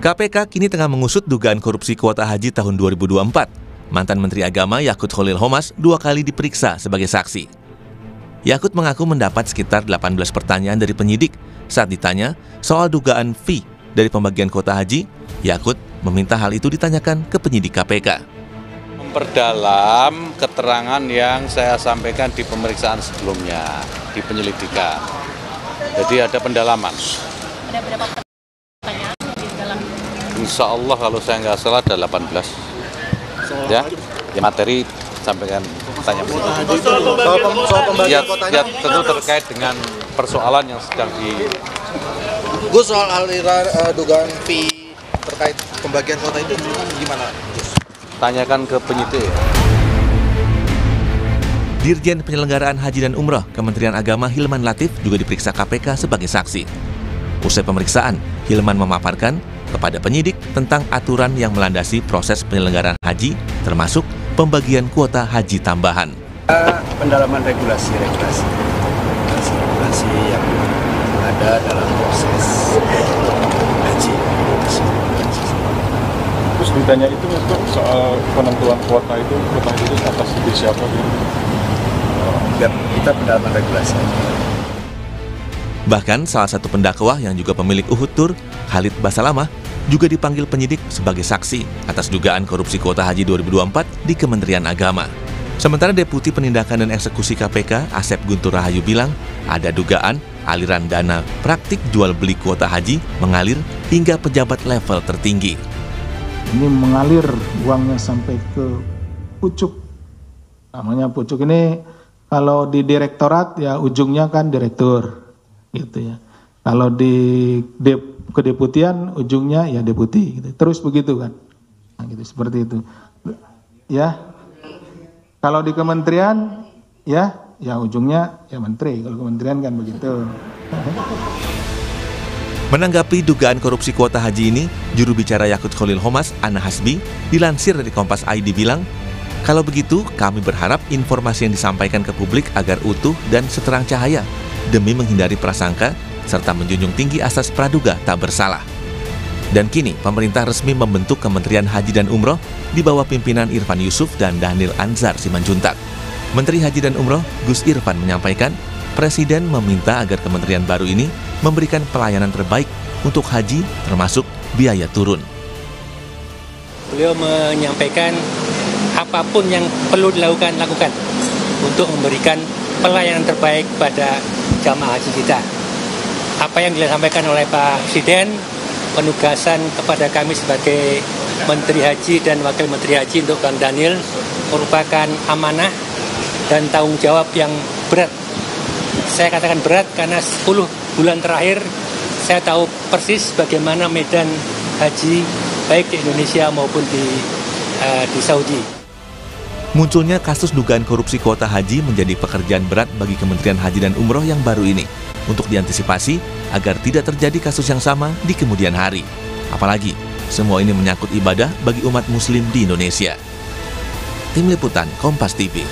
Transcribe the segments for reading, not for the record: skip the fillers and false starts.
KPK kini tengah mengusut dugaan korupsi kuota haji tahun 2024. Mantan Menteri Agama Yakut Khalil Qomas 2 kali diperiksa sebagai saksi. Yakut mengaku mendapat sekitar 18 pertanyaan dari penyidik. Saat ditanya soal dugaan fee dari pembagian kuota haji, Yakut meminta hal itu ditanyakan ke penyidik KPK. Memperdalam keterangan yang saya sampaikan di pemeriksaan sebelumnya, di penyelidikan. Jadi ada pendalaman. Ada berapa pertanyaan di dalam? Insya Allah kalau saya nggak salah ada 18. Ya, materi sampaikan tanya soal pembagian kotanya. Ya, tentu terkait dengan persoalan yang sedang Gus, soal aliran dugaan fee terkait pembagian kota itu gimana, Gus? tanyakan ke penyidik. Dirjen Penyelenggaraan Haji dan Umroh Kementerian Agama Hilman Latif juga diperiksa KPK sebagai saksi. Usai pemeriksaan, Hilman memaparkan kepada penyidik tentang aturan yang melandasi proses penyelenggaraan haji, termasuk pembagian kuota haji tambahan. Pendalaman regulasi yang ada dalam proses haji. Terus ditanya itu untuk soal penentuan kuota itu atas ide siapa gitu? Biar kita pendalaman regulasi. Bahkan salah satu pendakwah yang juga pemilik Uhud Tour, Khalid Basalamah, juga dipanggil penyidik sebagai saksi atas dugaan korupsi kuota haji 2024 di Kementerian Agama. Sementara Deputi Penindakan dan Eksekusi KPK, Asep Guntur Rahayu bilang, ada dugaan aliran dana praktik jual beli kuota haji mengalir hingga pejabat level tertinggi. Ini mengalir uangnya sampai ke pucuk. Namanya pucuk ini kalau di direktorat ya ujungnya kan direktur gitu ya. Kalau di kedeputian ujungnya ya deputi gitu. Terus begitu kan. Nah, gitu seperti itu. Ya. Kalau di kementerian ya ujungnya ya menteri. Kalau kementerian kan begitu. Menanggapi dugaan korupsi kuota haji ini, juru bicara Yakut Khalil Qomas, Ana Hasbi, dilansir dari Kompas ID bilang, kalau begitu kami berharap informasi yang disampaikan ke publik agar utuh dan seterang cahaya, demi menghindari prasangka, serta menjunjung tinggi asas praduga tak bersalah. Dan kini, pemerintah resmi membentuk Kementerian Haji dan Umroh di bawah pimpinan Irfan Yusuf dan Dhanil Anzar Simanjuntak. Menteri Haji dan Umroh, Gus Irfan menyampaikan, Presiden meminta agar kementerian baru ini memberikan pelayanan terbaik untuk haji termasuk biaya turun. Beliau menyampaikan apapun yang perlu lakukan untuk memberikan pelayanan terbaik pada jamaah haji kita. Apa yang disampaikan oleh Pak Presiden, penugasan kepada kami sebagai Menteri Haji dan Wakil Menteri Haji untuk Kang Dhanil merupakan amanah dan tanggung jawab yang berat. Saya katakan berat karena 10 bulan terakhir saya tahu persis bagaimana medan haji baik di Indonesia maupun di Saudi. Munculnya kasus dugaan korupsi kuota haji menjadi pekerjaan berat bagi Kementerian Haji dan Umroh yang baru ini untuk diantisipasi agar tidak terjadi kasus yang sama di kemudian hari. Apalagi semua ini menyangkut ibadah bagi umat muslim di Indonesia. Tim Liputan Kompas TV.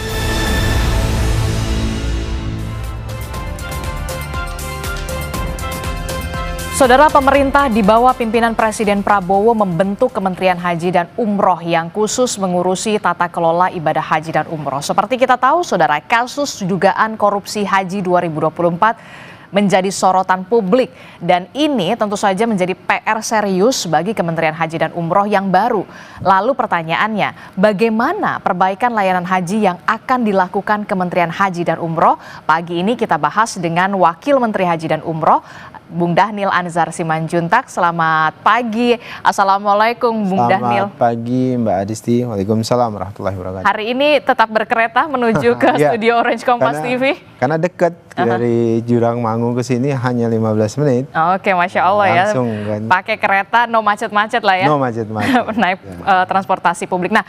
Saudara, pemerintah di bawah pimpinan Presiden Prabowo membentuk Kementerian Haji dan Umroh yang khusus mengurusi tata kelola ibadah haji dan umroh. Seperti kita tahu, saudara, kasus dugaan korupsi haji 2024 menjadi sorotan publik. Dan ini tentu saja menjadi PR serius bagi Kementerian Haji dan Umroh yang baru. Lalu pertanyaannya, bagaimana perbaikan layanan haji yang akan dilakukan Kementerian Haji dan Umroh? Pagi ini kita bahas dengan Wakil Menteri Haji dan Umroh, Bung Dhanil Anzar Simanjuntak. Selamat pagi. Assalamualaikum Bung Dhanil. Selamat pagi Mbak Adisti. Waalaikumsalam warahmatullahi wabarakatuh. Hari ini tetap berkereta menuju ke studio Orange Kompas TV. Karena dekat dari Jurang Mangu ke sini hanya 15 menit. Oke, Masya Allah ya. Langsung kan. Pakai kereta, no macet-macet lah ya. No macet-macet. Naik transportasi publik. Nah,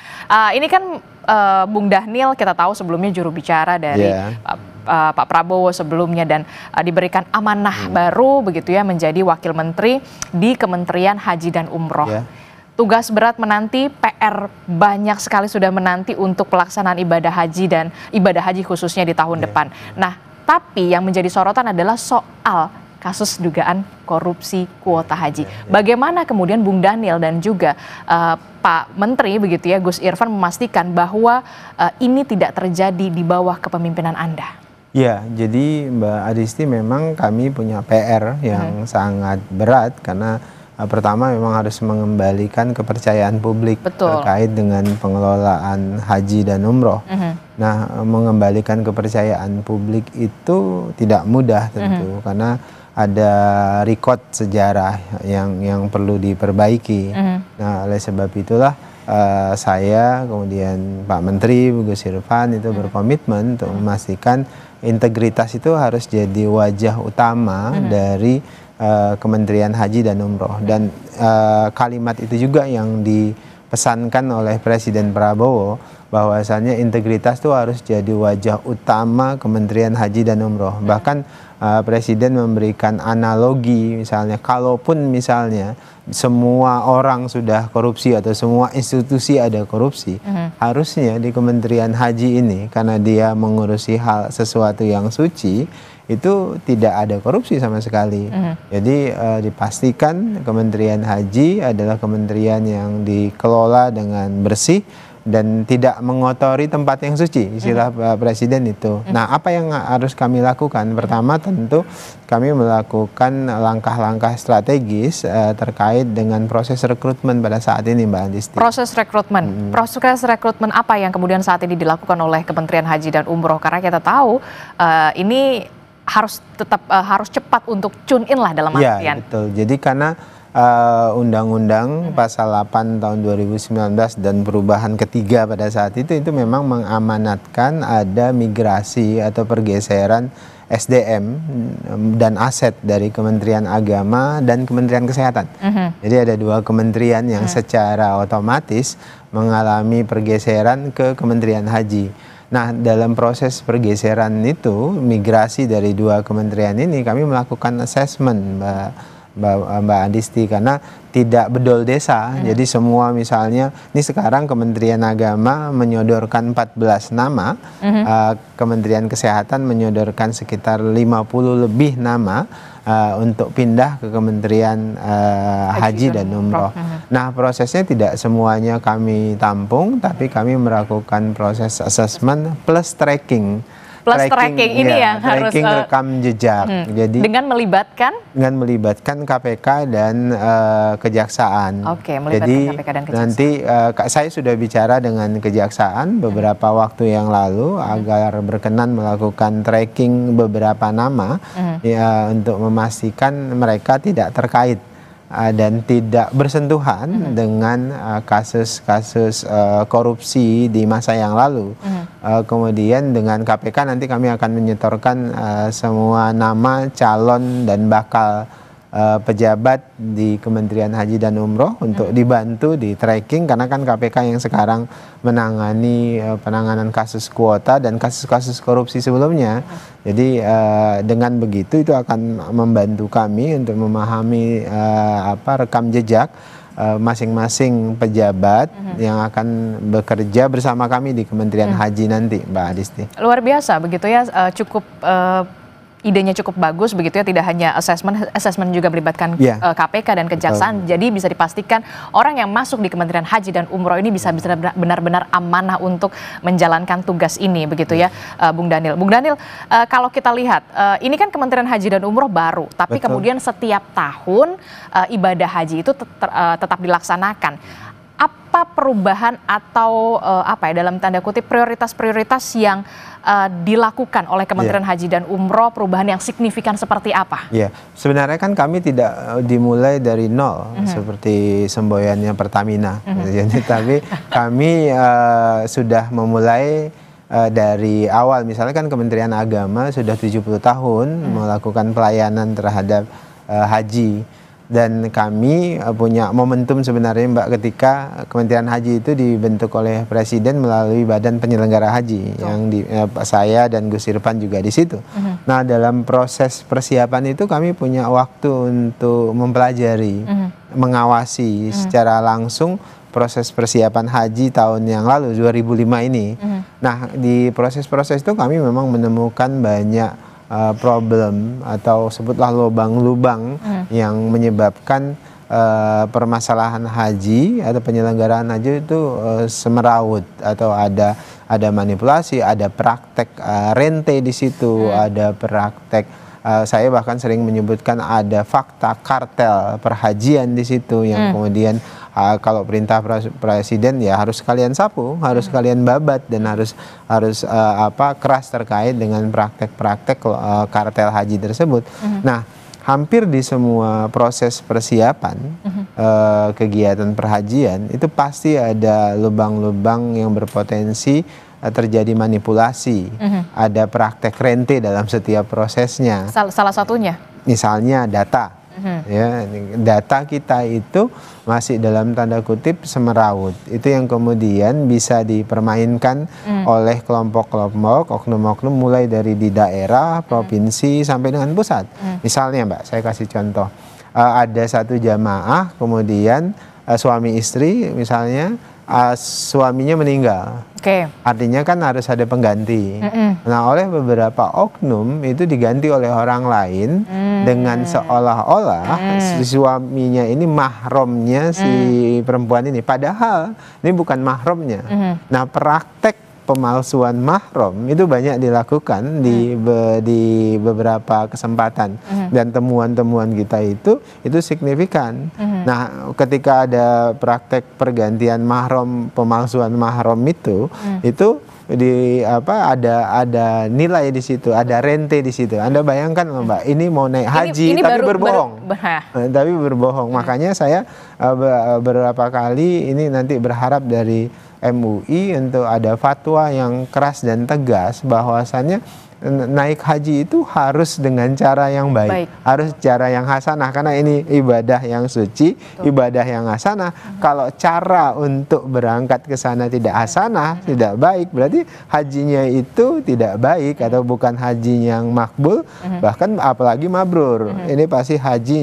ini kan Bung Dhanil kita tahu sebelumnya juru bicara dari Pak Prabowo sebelumnya dan diberikan amanah baru begitu ya menjadi wakil menteri di Kementerian Haji dan Umroh. Tugas berat menanti, PR banyak sekali sudah menanti untuk pelaksanaan ibadah haji dan ibadah haji khususnya di tahun depan. Nah, tapi yang menjadi sorotan adalah soal kasus dugaan korupsi kuota haji. Bagaimana kemudian Bung Daniel dan juga Pak Menteri begitu ya, Gus Irfan memastikan bahwa ini tidak terjadi di bawah kepemimpinan Anda? Ya, jadi Mbak Adisti memang kami punya PR yang sangat berat karena pertama memang harus mengembalikan kepercayaan publik terkait dengan pengelolaan haji dan umroh. Nah, mengembalikan kepercayaan publik itu tidak mudah tentu karena ada record sejarah yang perlu diperbaiki. Nah, oleh sebab itulah saya kemudian Pak Menteri Gus Irfan itu berkomitmen untuk memastikan integritas itu harus jadi wajah utama dari Kementerian Haji dan Umroh, dan kalimat itu juga yang dipesankan oleh Presiden Prabowo bahwasannya integritas itu harus jadi wajah utama Kementerian Haji dan Umroh. Bahkan Presiden memberikan analogi, misalnya kalaupun misalnya semua orang sudah korupsi atau semua institusi ada korupsi, harusnya di Kementerian Haji ini karena dia mengurusi hal sesuatu yang suci, itu tidak ada korupsi sama sekali. Jadi dipastikan Kementerian Haji adalah kementerian yang dikelola dengan bersih dan tidak mengotori tempat yang suci, istilah Pak Presiden itu. Nah, apa yang harus kami lakukan? Pertama tentu kami melakukan langkah-langkah strategis terkait dengan proses rekrutmen pada saat ini, Mbak Adisti. Proses rekrutmen, proses rekrutmen apa yang kemudian saat ini dilakukan oleh Kementerian Haji dan Umroh? Karena kita tahu ini harus tetap harus cepat untuk tune in lah dalam artian. Ya, betul. Jadi karena Undang-Undang Pasal 8 tahun 2019 dan perubahan ketiga pada saat itu memang mengamanatkan ada migrasi atau pergeseran SDM dan aset dari Kementerian Agama dan Kementerian Kesehatan. Jadi ada dua kementerian yang secara otomatis mengalami pergeseran ke Kementerian Haji. Nah, dalam proses pergeseran itu, migrasi dari dua kementerian ini, kami melakukan assessment, Mbak Adisti, karena tidak bedol desa. Jadi semua misalnya, ini sekarang Kementerian Agama menyodorkan 14 nama, Kementerian Kesehatan menyodorkan sekitar 50 lebih nama untuk pindah ke Kementerian Haji dan Umroh. Nah, prosesnya tidak semuanya kami tampung, tapi kami melakukan proses assessment plus tracking. Tracking ini yang harus rekam jejak. Jadi dengan melibatkan KPK dan Kejaksaan. Oke, melibatkan jadi KPK dan Kejaksaan. Nanti saya sudah bicara dengan Kejaksaan beberapa waktu yang lalu agar berkenan melakukan tracking beberapa nama ya, untuk memastikan mereka tidak terkait dan tidak bersentuhan dengan kasus-kasus korupsi di masa yang lalu. Kemudian dengan KPK nanti kami akan menyetorkan semua nama calon dan bakal pejabat di Kementerian Haji dan Umroh untuk dibantu di tracking, karena kan KPK yang sekarang menangani penanganan kasus kuota dan kasus-kasus korupsi sebelumnya. Jadi dengan begitu itu akan membantu kami untuk memahami rekam jejak masing-masing pejabat yang akan bekerja bersama kami di Kementerian Haji nanti, Mbak Adisti. Luar biasa begitu ya, cukup idenya cukup bagus begitu ya, tidak hanya assessment juga melibatkan KPK dan Kejaksaan. Jadi bisa dipastikan orang yang masuk di Kementerian Haji dan Umroh ini bisa benar-benar amanah untuk menjalankan tugas ini begitu ya, Bung Daniel. Bung Daniel, kalau kita lihat ini kan Kementerian Haji dan Umroh baru, tapi kemudian setiap tahun ibadah haji itu tetap dilaksanakan. Apa perubahan atau dalam tanda kutip prioritas-prioritas yang dilakukan oleh Kementerian Haji dan Umroh, perubahan yang signifikan seperti apa? Ya, sebenarnya kan kami tidak dimulai dari nol seperti semboyannya Pertamina, tapi kami sudah memulai dari awal. Misalnya kan Kementerian Agama sudah 70 tahun melakukan pelayanan terhadap haji. Dan kami punya momentum sebenarnya, Mbak, ketika Kementerian Haji itu dibentuk oleh Presiden melalui Badan Penyelenggara Haji yang saya dan Gus Irfan juga di situ. Nah, dalam proses persiapan itu kami punya waktu untuk mempelajari, mengawasi secara langsung proses persiapan haji tahun yang lalu 2005 ini. Nah, di proses-proses itu kami memang menemukan banyak problem atau sebutlah lubang-lubang yang menyebabkan permasalahan haji atau penyelenggaraan haji itu semeraut, atau ada manipulasi, ada praktek rente di situ, ada praktek saya bahkan sering menyebutkan ada fakta kartel perhajian di situ yang kemudian kalau perintah presiden ya harus kalian sapu, harus kalian babat, dan harus keras terkait dengan praktek-praktek kartel haji tersebut. Nah, hampir di semua proses persiapan kegiatan perhajian itu pasti ada lubang-lubang yang berpotensi terjadi manipulasi, ada praktek rente dalam setiap prosesnya. Salah satunya? Misalnya data. Ya, data kita itu masih dalam tanda kutip semeraut. Itu yang kemudian bisa dipermainkan oleh kelompok-kelompok, oknum-oknum mulai dari di daerah, provinsi sampai dengan pusat. Misalnya Mbak, saya kasih contoh. Ada satu jamaah kemudian suami istri misalnya, suaminya meninggal. Artinya kan harus ada pengganti. Nah, oleh beberapa oknum itu diganti oleh orang lain dengan seolah-olah si suaminya ini mahromnya si perempuan ini. Padahal ini bukan mahromnya. Nah, praktek pemalsuan mahrom itu banyak dilakukan di beberapa kesempatan, dan temuan-temuan kita itu signifikan. Nah, ketika ada praktek pergantian mahrom, pemalsuan mahrom itu ada nilai di situ, ada rente di situ. Anda bayangkan Mbak, ini mau naik haji ini tapi berbohong. Tapi berbohong. Makanya saya beberapa kali ini nanti berharap dari MUI untuk ada fatwa yang keras dan tegas bahwasannya naik haji itu harus dengan cara yang baik. Harus cara yang hasanah, karena ini ibadah yang suci, ibadah yang hasanah. Kalau cara untuk berangkat ke sana tidak hasanah, tidak baik, berarti hajinya itu tidak baik atau bukan haji yang makbul, bahkan apalagi mabrur. Ini pasti haji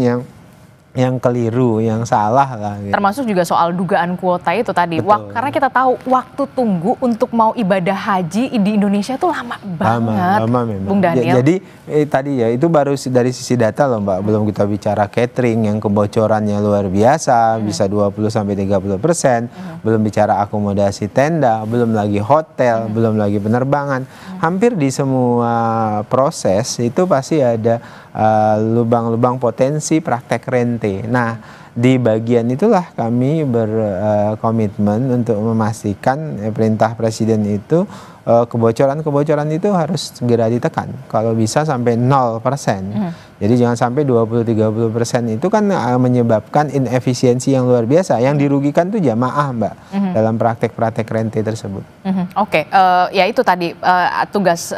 yang keliru, yang salah lah. Gitu. Termasuk juga soal dugaan kuota itu tadi. Karena kita tahu waktu tunggu untuk mau ibadah haji di Indonesia itu lama banget. Lama memang. Bung Daniel. Jadi tadi ya itu baru dari sisi data loh Mbak. Belum kita bicara catering yang kebocorannya luar biasa, bisa 20-30%. Belum bicara akomodasi tenda, belum lagi hotel, belum lagi penerbangan. Hampir di semua proses itu pasti ada lubang-lubang potensi praktek rente. Nah, di bagian itulah kami berkomitmen untuk memastikan perintah presiden itu kebocoran-kebocoran itu harus segera ditekan. Kalau bisa sampai 0%. Jadi jangan sampai 20-30% itu kan menyebabkan inefisiensi yang luar biasa. Yang dirugikan tuh jamaah Mbak dalam praktek-praktek rente tersebut. Ya itu tadi tugas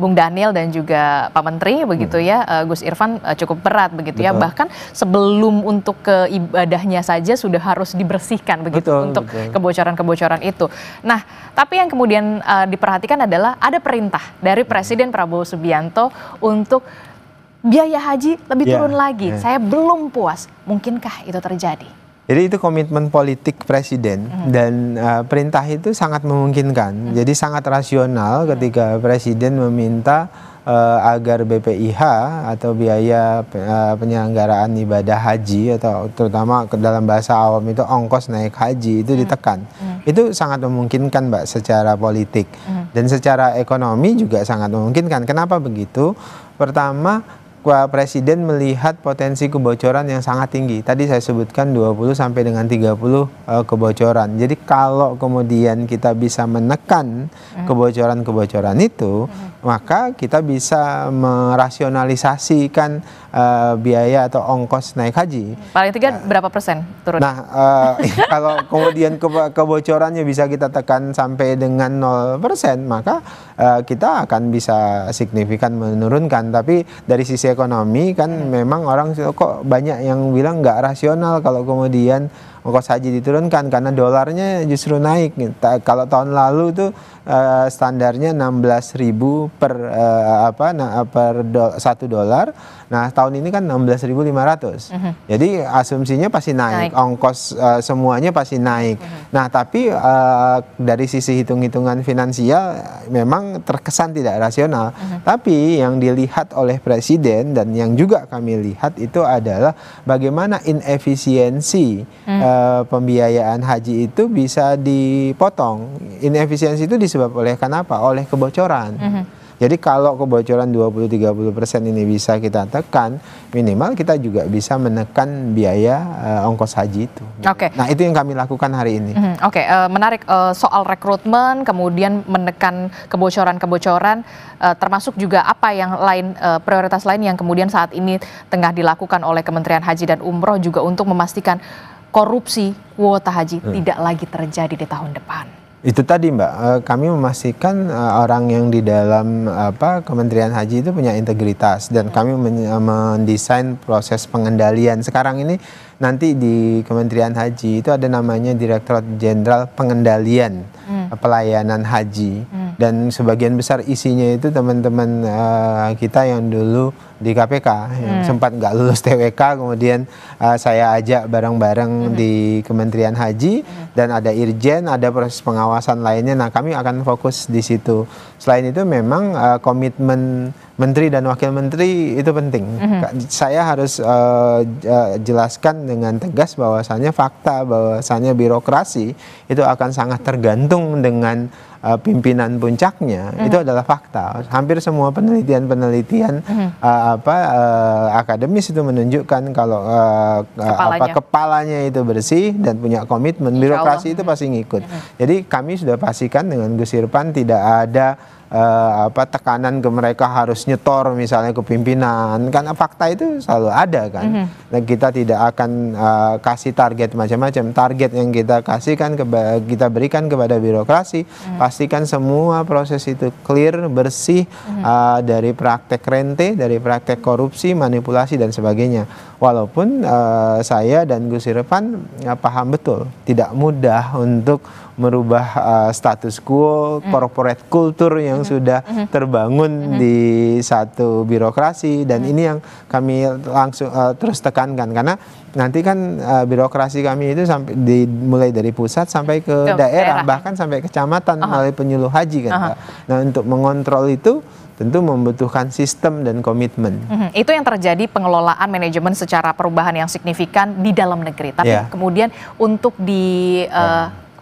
Bung Daniel dan juga Pak Menteri begitu ya, Gus Irfan cukup berat begitu ya. Bahkan sebelum untuk ke ibadahnya saja sudah harus dibersihkan begitu untuk kebocoran-kebocoran itu. Nah, tapi yang kemudian diperhatikan adalah ada perintah dari Presiden Prabowo Subianto untuk biaya haji lebih turun lagi. Saya belum puas. Mungkinkah itu terjadi? Jadi itu komitmen politik presiden dan perintah itu sangat memungkinkan. Jadi sangat rasional ketika presiden meminta agar BPIH atau biaya penyelenggaraan ibadah haji atau terutama dalam bahasa awam itu ongkos naik haji itu ditekan. Itu sangat memungkinkan Mbak secara politik dan secara ekonomi juga sangat memungkinkan. Kenapa begitu? Pertama, Presiden melihat potensi kebocoran yang sangat tinggi. Tadi saya sebutkan 20 sampai dengan 30 kebocoran. Jadi kalau kemudian kita bisa menekan kebocoran-kebocoran itu, maka kita bisa merasionalisasikan biaya atau ongkos naik haji. Paling tiga berapa persen turun? Nah, kalau kemudian kebocorannya bisa kita tekan sampai dengan 0%, maka kita akan bisa signifikan menurunkan. Tapi dari sisi ekonomi kan memang orang kok banyak yang bilang nggak rasional kalau kemudian ongkos haji diturunkan karena dolarnya justru naik. Kalau tahun lalu tuh standarnya 16.000 per $1. Nah, tahun ini kan 16.500. Jadi asumsinya pasti naik. Ongkos semuanya pasti naik. Nah, tapi dari sisi hitung-hitungan finansial memang terkesan tidak rasional. Tapi yang dilihat oleh Presiden dan yang juga kami lihat itu adalah bagaimana inefisiensi pembiayaan haji itu bisa dipotong. Inefisiensi itu disebabkan oleh kenapa? Oleh kebocoran. Jadi kalau kebocoran 20-30% ini bisa kita tekan, minimal kita juga bisa menekan biaya ongkos haji itu. Oke. Nah, itu yang kami lakukan hari ini. Oke, menarik soal rekrutmen, kemudian menekan kebocoran-kebocoran, termasuk juga apa yang lain, prioritas lain yang kemudian saat ini tengah dilakukan oleh Kementerian Haji dan Umroh juga untuk memastikan korupsi kuota haji tidak lagi terjadi di tahun depan. Itu tadi Mbak, kami memastikan orang yang di dalam Kementerian Haji itu punya integritas dan kami mendesain proses pengendalian. Sekarang ini nanti di Kementerian Haji itu ada namanya Direktorat Jenderal Pengendalian Pelayanan Haji dan sebagian besar isinya itu teman-teman kita yang dulu di KPK yang sempat nggak lulus TWK, kemudian saya ajak bareng-bareng di Kementerian Haji dan ada Irjen, ada proses pengawasan lainnya. Nah, kami akan fokus di situ. Selain itu memang komitmen Menteri dan Wakil Menteri itu penting. Saya harus jelaskan dengan tegas bahwasannya fakta, bahwasannya birokrasi itu akan sangat tergantung dengan pimpinan puncaknya. Itu adalah fakta. Hampir semua penelitian-penelitian akademis itu menunjukkan kalau kepalanya itu bersih dan punya komitmen, birokrasi itu pasti ngikut. Jadi kami sudah pastikan dengan Gus Irfan tidak ada tekanan ke mereka harus nyetor misalnya ke pimpinan, karena fakta itu selalu ada kan. Dan kita tidak akan kasih target macam-macam. Target yang kita kasihkan kita berikan kepada birokrasi, pastikan semua proses itu clear, bersih dari praktek rente, dari praktek korupsi, manipulasi dan sebagainya. Walaupun saya dan Gus Irfan paham betul tidak mudah untuk merubah status quo, corporate culture yang sudah terbangun di satu birokrasi, dan ini yang kami langsung terus tekankan karena nanti kan birokrasi kami itu mulai dari pusat sampai ke daerah, bahkan sampai kecamatan melalui penyuluh haji kan Pak. Nah, untuk mengontrol itu tentu membutuhkan sistem dan komitmen. Itu yang terjadi pengelolaan manajemen secara perubahan yang signifikan di dalam negeri. Tapi kemudian untuk di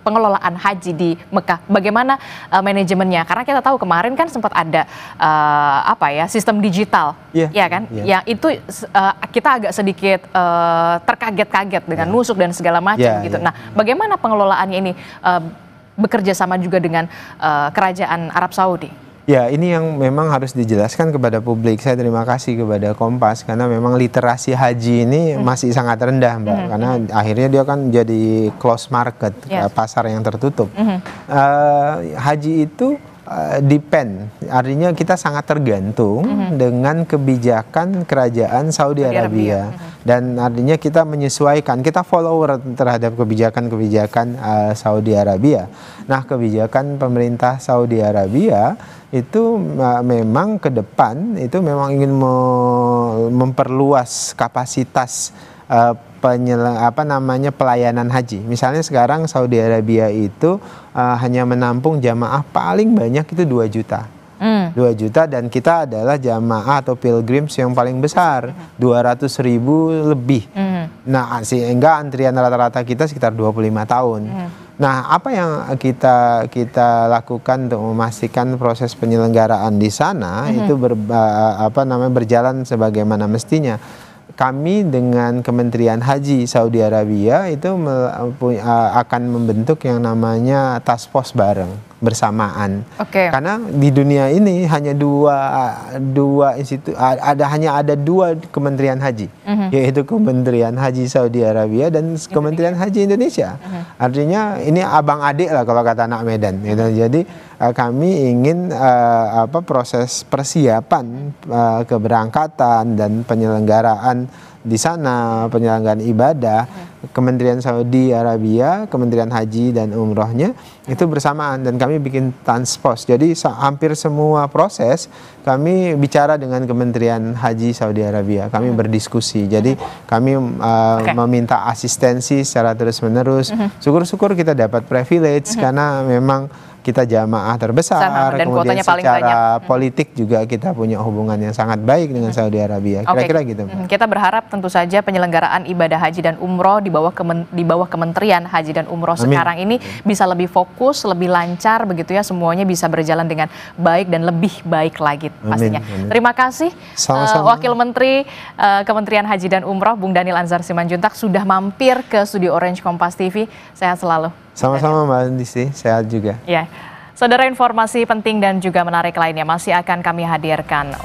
pengelolaan haji di Mekah, bagaimana manajemennya? Karena kita tahu kemarin kan sempat ada sistem digital, ya kan? Yang itu kita agak sedikit terkaget-kaget dengan nusuk dan segala macam gitu. Nah, bagaimana pengelolaannya ini bekerja sama juga dengan Kerajaan Arab Saudi? Ya, ini yang memang harus dijelaskan kepada publik. Saya terima kasih kepada Kompas karena memang literasi haji ini masih sangat rendah, Mbak. Karena akhirnya dia kan jadi close market, pasar yang tertutup. Haji itu depend, artinya kita sangat tergantung dengan kebijakan kerajaan Saudi Arabia. Dan artinya kita menyesuaikan, kita follower terhadap kebijakan-kebijakan Saudi Arabia. Nah, kebijakan pemerintah Saudi Arabia itu memang ke depan itu memang ingin memperluas kapasitas pelayanan haji. Misalnya sekarang Saudi Arabia itu hanya menampung jamaah paling banyak itu 2 juta. 2 juta, dan kita adalah jamaah atau pilgrims yang paling besar, 200.000 lebih. Nah, sehingga antrian rata-rata kita sekitar 25 tahun. Nah, apa yang kita lakukan untuk memastikan proses penyelenggaraan di sana itu berjalan sebagaimana mestinya. Kami dengan Kementerian Haji Saudi Arabia itu akan membentuk yang namanya task force bareng bersamaan. Karena di dunia ini hanya dua institusi, hanya ada 2 Kementerian Haji, yaitu Kementerian Haji Saudi Arabia dan Kementerian Haji Indonesia. Artinya ini abang adik lah kalau kata anak Medan. Gitu. Jadi kami ingin proses persiapan keberangkatan dan penyelenggaraan di sana, penyelenggaraan ibadah, Kementerian Saudi Arabia, Kementerian Haji dan Umrohnya itu bersamaan, dan kami bikin transpos. Jadi hampir semua proses kami bicara dengan Kementerian Haji Saudi Arabia. Kami berdiskusi. Jadi kami meminta asistensi secara terus-menerus. Syukur-syukur kita dapat privilege karena memang kita jamaah terbesar, dan kemudian paling secara banyak. Politik juga kita punya hubungan yang sangat baik dengan Saudi Arabia. Kira-kira gitu. Kita berharap tentu saja penyelenggaraan ibadah haji dan umroh di bawah Kementerian Haji dan Umroh sekarang ini bisa lebih fokus, lebih lancar begitu ya, semuanya bisa berjalan dengan baik dan lebih baik lagi pastinya. Terima kasih Wakil Menteri Kementerian Haji dan Umroh Bung Daniel Anzar Simanjuntak sudah mampir ke studio Orange Kompas TV. Sehat selalu. Sama-sama Mbak Andisti, sehat juga. Ya, saudara, informasi penting dan juga menarik lainnya masih akan kami hadirkan.